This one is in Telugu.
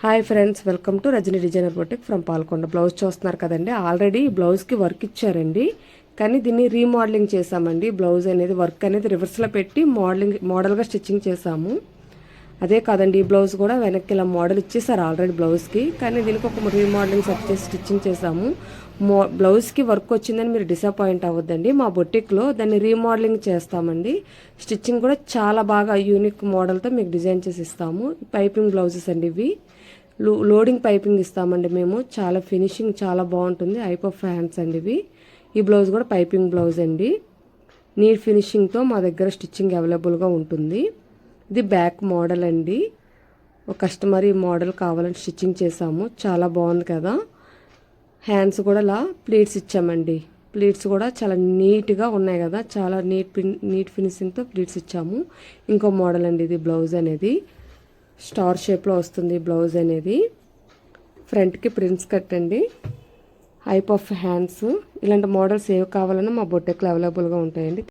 Hi friends, welcome to Rajani designer boutique from Palkonda. Blouse చూస్తున్నారు కదండి. ఆల్రెడీ ఈ బ్లౌజ్కి వర్క్ ఇచ్చారండి, కానీ దీన్ని రీమోడలింగ్ చేసామండి. బ్లౌజ్ అనేది వర్క్ అనేది రివర్స్లో పెట్టి మోడల్గా స్టిచ్చింగ్ చేసాము. అదే కాదండి, ఈ బ్లౌజ్ కూడా వెనక్కి ఇలా మోడల్ ఇచ్చేసారు ఆల్రెడీ బ్లౌజ్కి, కానీ దీనికి ఒక రీమోడలింగ్ సెట్ చేసి స్టిచ్చింగ్ చేసాము. బ్లౌజ్కి వర్క్ వచ్చిందని మీరు డిసప్పాయింట్ అవ్వద్దండి. మా బొటిక్లో దాన్ని రీమోడలింగ్ చేస్తామండి. స్టిచ్చింగ్ కూడా చాలా బాగా యూనిక్ మోడల్తో మీకు డిజైన్ చేసి ఇస్తాము. పైపింగ్ బ్లౌజెస్ అండి ఇవి. లోడింగ్ పైపింగ్ ఇస్తామండి మేము. చాలా ఫినిషింగ్ చాలా బాగుంటుంది. ఐపఫ్ హ్యాండ్స్ అండి ఇవి. ఈ బ్లౌజ్ కూడా పైపింగ్ బ్లౌజ్ అండి. నీట్ ఫినిషింగ్తో మా దగ్గర స్టిచ్చింగ్ అవైలబుల్గా ఉంటుంది. ఇది బ్యాక్ మోడల్ అండి. ఒక కస్టమర్ ఈ మోడల్ కావాలని స్టిచ్చింగ్ చేసాము. చాలా బాగుంది కదా. హ్యాండ్స్ కూడా ఇలా ప్లీట్స్ ఇచ్చామండి. ప్లీట్స్ కూడా చాలా నీట్గా ఉన్నాయి కదా. చాలా నీట్ ఫినిషింగ్తో ప్లీట్స్ ఇచ్చాము. ఇంకో మోడల్ అండి ఇది. బ్లౌజ్ అనేది స్టార్ షేప్లో వస్తుంది. బ్లౌజ్ అనేది ఫ్రంట్కి ప్రిన్స్ కట్ అండి. Hype of hands. ఇలాంటి మోడల్స్ ఏవి కావాలన్నా మా బొటిక్లో అవైలబుల్గా ఉంటాయండి.